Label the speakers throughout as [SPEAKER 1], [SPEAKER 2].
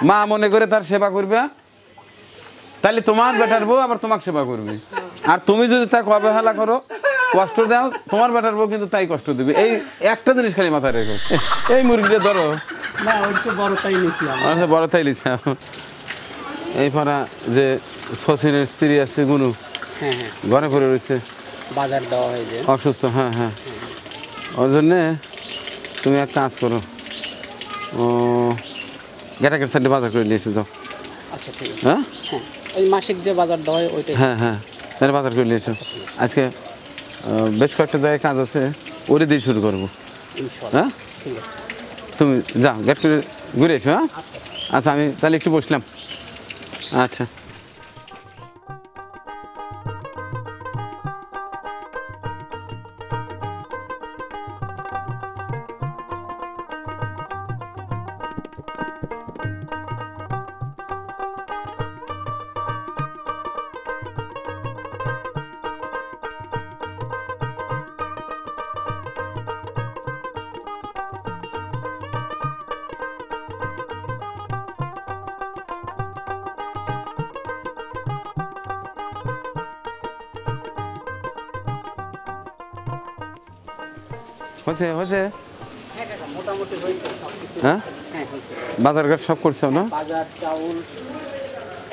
[SPEAKER 1] মা মনে করে তার সেবা করবে, তাহলে তোমার বেটার বউ আবার তোমাকে সেবা করবে। আর তুমি যদি তাকে অবহেলা করো, কষ্ট দাও, তোমার বেটার বউ কিন্তু তাই কষ্ট দিবে। এই একটা জিনিস খালি মাথায় রেখো। এই মুরগিটা ধরো।
[SPEAKER 2] না, ওই তো বড়টাই নিছিলাম।
[SPEAKER 1] আচ্ছা, বড়টাই নিছিলাম। এই পাড়া যে শচীনের স্ত্রী আছে গুনু,
[SPEAKER 2] হ্যাঁ হ্যাঁ,
[SPEAKER 1] ঘরে পড়ে রয়েছে,
[SPEAKER 2] বাজার দেওয়া হয়েছে
[SPEAKER 1] অসুস্থ। হ্যাঁ হ্যাঁ, ওর জন্যে তুমি এক কাজ করো, ও গেটাকের সাইডে বাজার করে নিয়ে এসে যাও।
[SPEAKER 2] আচ্ছা ঠিক আছে।
[SPEAKER 1] হ্যাঁ
[SPEAKER 2] হ্যাঁ, ওই মাসিক যে বাজার দেওয়া হয় ওইটাই।
[SPEAKER 1] হ্যাঁ হ্যাঁ, তাহলে বাজার করে নিয়ে এসো। আজকে বেশ কয়েকটা জায়গায় কাজ আছে, ওরে দিয়ে শুরু করবো।
[SPEAKER 2] ইনশাআল্লাহ।
[SPEAKER 1] হ্যাঁ,
[SPEAKER 2] ঠিক আছে।
[SPEAKER 1] তুমি যাও গেট করে ঘুরে এসো। হ্যাঁ আচ্ছা, আমি তাহলে একটু বসলাম। আচ্ছা, হয়েছে হয়েছে।
[SPEAKER 2] হ্যাঁ কাকা, মোটামুটি হয়েছে সবকিছু।
[SPEAKER 1] হ্যাঁ,
[SPEAKER 2] হ্যাঁ হয়েছে।
[SPEAKER 1] বাজার ঘাট সব করছো না?
[SPEAKER 2] বাজার, চাউল,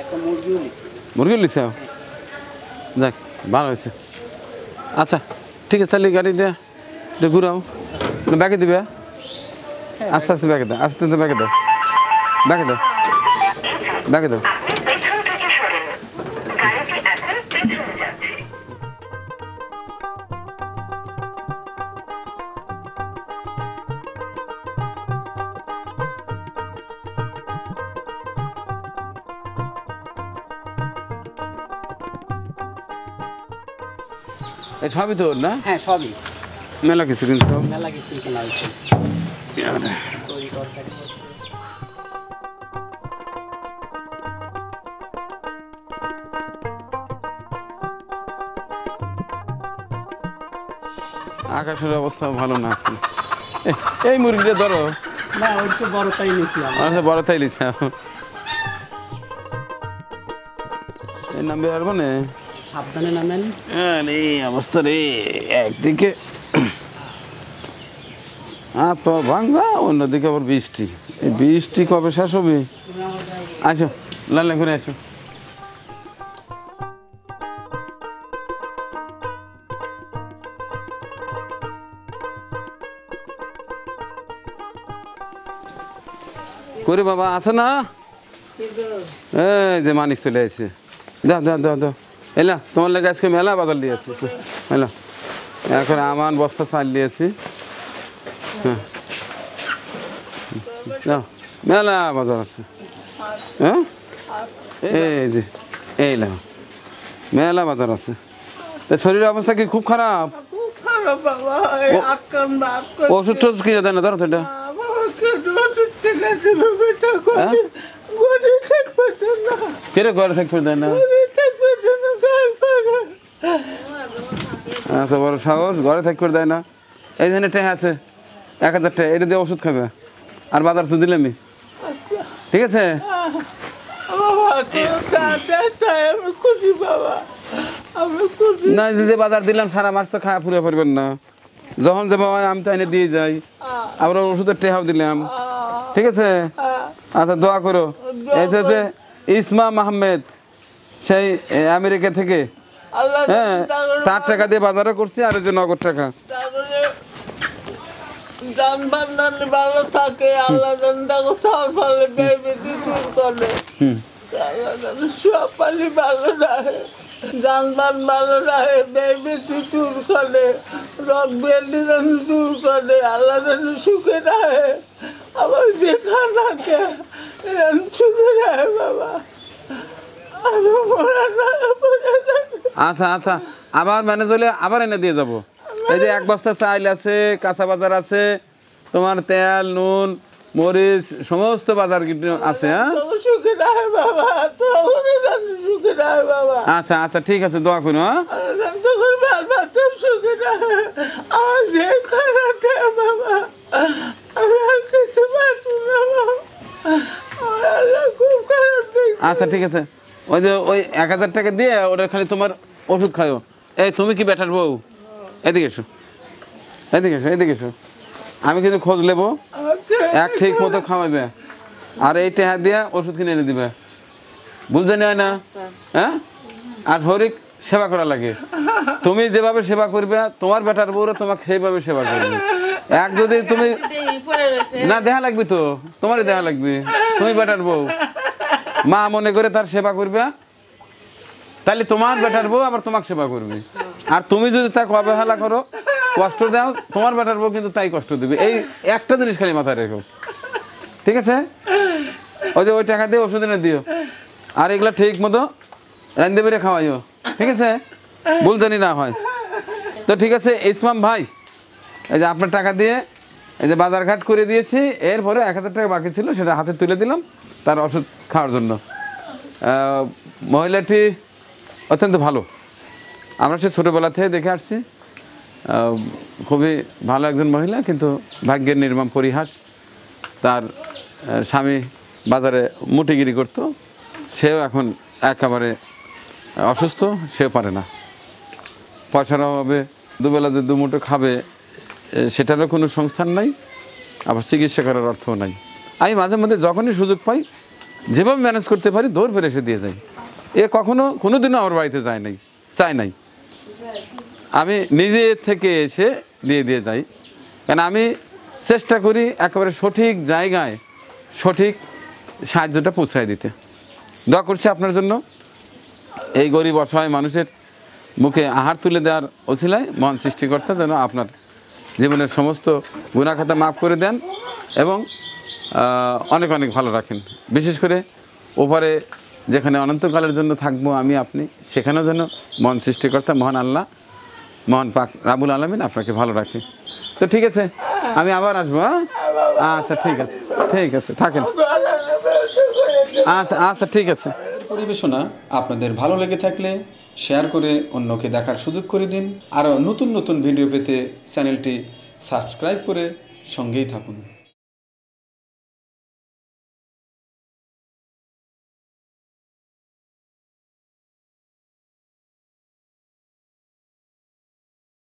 [SPEAKER 2] একটা মুরগিও নিছি।
[SPEAKER 1] মুরগি লিছে? যাক, ভালো হয়েছে। আচ্ছা ঠিক আছে, তাহলে গাড়িটা একটু ঘুরাও। ব্যাগে দিবে? আস্তে আস্তে ব্যাগে দাও, আস্তে আস্তে ব্যাগে দাও, ব্যাগে দাও, ব্যাগে দাও। এই সবই তো ওর না?
[SPEAKER 2] হ্যাঁ সবই,
[SPEAKER 1] মেলা কিছু কিন্তু
[SPEAKER 2] মেলা কিছু কেনা হয়েছে। তরি তরকারি করছে।
[SPEAKER 1] আকাশের অবস্থা ভালো না আজকে। এই মুরগিটা ধরো।
[SPEAKER 2] না, ওই তো বড়টাই নিছিলাম।
[SPEAKER 1] আচ্ছা, বড় তাই লিছে। এই নামবে পারবো না।
[SPEAKER 2] সাবধানে নামেন।
[SPEAKER 1] এই অবস্থা রে, একদিকে হাত পা ভাঙা, অন্যদিকে আবার বৃষ্টি। এই বৃষ্টি কবে শেষ হবে? আসো লাল্লা করে আসো। করে বাবা আছে না? এই যে মানিক চলে আসছে। দাও দাও দাও দাও, এলা তোমার লেগে আজকে মেলা বাজার দিয়েছি। এলা এখন আমার বস্তা চাল দিয়েছি। হ্যাঁ, দাও, মেলা বাজার আছে। হ্যাঁ, এই যে এই লাও, মেলা বাজার আছে। শরীরের অবস্থা কি খুব খারাপ? ওষুধ টষুধ কিনে দেয় না? ধরো তো এটা। কেরে ঘরে থাকবে দেয় না? এত বড় সাহস, ঘরে থাকবে দেয় না? এই জন্য টেহা আছে 1000 টাকা, এটা দিয়ে ওষুধ খাবে। আর বাজার তো দিলামই, ঠিক আছে? না, যে বাজার দিলাম সারা মাস তো খাওয়া পুরো পারবেন না। যখন যাবো আমি তো এনে দিয়ে যাই, আবার ওষুধের টেহাও দিলাম, ঠিক আছে? আচ্ছা, দোয়া করো। এই হচ্ছে ইসমা মাহমেদ, সেই আমেরিকা থেকে। হ্যাঁ, তার টাকা দিয়ে বাজারও করছি, আর ওই যে নগদ টাকা।
[SPEAKER 3] ভালো থাকে, আল্লাহ সব পালি ভালো রাখে, যানবাহন ভালো রাখে, বেশি দূর করে, রোগ ব্যাধি দূর করে, আল্লাহ যেন সুখে রাখে। আবার দেখা রাখে, সুখে রাখে বাবা।
[SPEAKER 1] আচ্ছা আচ্ছা, আবার ম্যানেজ হলে আবার এনে দিয়ে যাবো। এই যে 1 বস্তা চাল আছে, কাঁচা বাজার আছে, তোমার তেল, নুন, মরিচ, সমস্ত বাজার আছে। হ্যাঁ, আচ্ছা আচ্ছা, ঠিক আছে, দোয়া করো। হ্যাঁ,
[SPEAKER 3] বাবা আল্লাহ খুব খারাপ দেখছে।
[SPEAKER 1] আচ্ছা ঠিক আছে, ওই যে ওই 1000 টাকা দিয়ে ওটা খালি তোমার ওষুধ খাও। এই তুমি কি বেটার বউ? এদিকে এসো, এদিকে এসো, এদিকে এসো। আমি কিন্তু খোঁজ নেবো,
[SPEAKER 3] আমাকে
[SPEAKER 1] এক ঠিক মতো খাওয়াবে, আর এই টাকা দিয়ে ওষুধ কিনে এনে দিবে, বুঝতে নেয় না? হ্যাঁ, আর হরিক সেবা করা লাগে। তুমি যেভাবে সেবা করবে তোমার বেটার বউরা তোমাকে সেইভাবে সেবা করবে। এক যদি তুমি না দেখা লাগবে তো, তোমারই দেখা লাগবে, তুমি বেটার বউ, মা মনে করে তার সেবা করবে, তাহলে তোমার বেটার বউ আবার তোমাকে সেবা করবে। আর তুমি যদি তাকে অবহেলা করো, কষ্ট দাও, তোমার বেটার বউ কিন্তু তাই কষ্ট দিবে। এই একটা জিনিস খালি মাথায় রেখো, ঠিক আছে? ওই যে ওই টাকা দিয়ে ওষুধ এনে দিও, আর এগুলা ঠিক মতো রান্ধতে পেরে খাওয়াইও, ঠিক আছে? ভুল জানি না হয় তো, ঠিক আছে? ইসমাম ভাই, এই যে আপনার টাকা দিয়ে এই যে বাজার ঘাট করে দিয়েছি, এরপরে 1000 টাকা বাকি ছিল, সেটা হাতে তুলে দিলাম তার ওষুধ খাওয়ার জন্য। মহিলাটি অত্যন্ত ভালো, আমরা সে ছোটোবেলা থেকে দেখে আসছি, খুবই ভালো একজন মহিলা, কিন্তু ভাগ্যের নির্মম পরিহাস, তার স্বামী বাজারে মুটিগিরি করতো, সেও এখন একেবারে অসুস্থ, সেও পারে না, পয়সার অভাবে দুবেলা যে দুমুঠো খাবে সেটারও কোনো সংস্থান নাই, আবার চিকিৎসা করার অর্থও নাই। আমি মাঝে মধ্যে যখনই সুযোগ পাই, যেভাবে ম্যানেজ করতে পারি দৌড় ফেলে এসে দিয়ে যাই। এ কখনো কোনোদিনও আমার বাড়িতে যায় নাই, চাই নাই, আমি নিজে থেকে এসে দিয়ে যাই, কারণ আমি চেষ্টা করি একেবারে সঠিক জায়গায় সঠিক সাহায্যটা পৌঁছায় দিতে। দোয়া করছি আপনার জন্য, এই গরিব অসহায় মানুষের মুখে আহার তুলে দেওয়ার ওসিলায় মহান সৃষ্টিকর্তা যেন আপনার জীবনের সমস্ত গুনাহ খাতা মাফ করে দেন এবং অনেক অনেক ভালো রাখেন। বিশেষ করে ওপারে যেখানে অনন্তকালের জন্য থাকবো আমি আপনি, সেখানেও যেন মহান সৃষ্টিকর্তা মহান আল্লাহ মহান পাক রাবুল আলামিন আপনাকে ভালো রাখে। তো ঠিক আছে, আমি আবার আসবো। হ্যাঁ, আচ্ছা ঠিক আছে, ঠিক আছে, থাকেন। আচ্ছা আচ্ছা ঠিক আছে।
[SPEAKER 2] পরিবেশনা আপনাদের ভালো লেগে থাকলে শেয়ার করে অন্যকে দেখার সুযোগ করে দিন। আরও নতুন নতুন ভিডিও পেতে চ্যানেলটি সাবস্ক্রাইব করে সঙ্গেই থাকুন।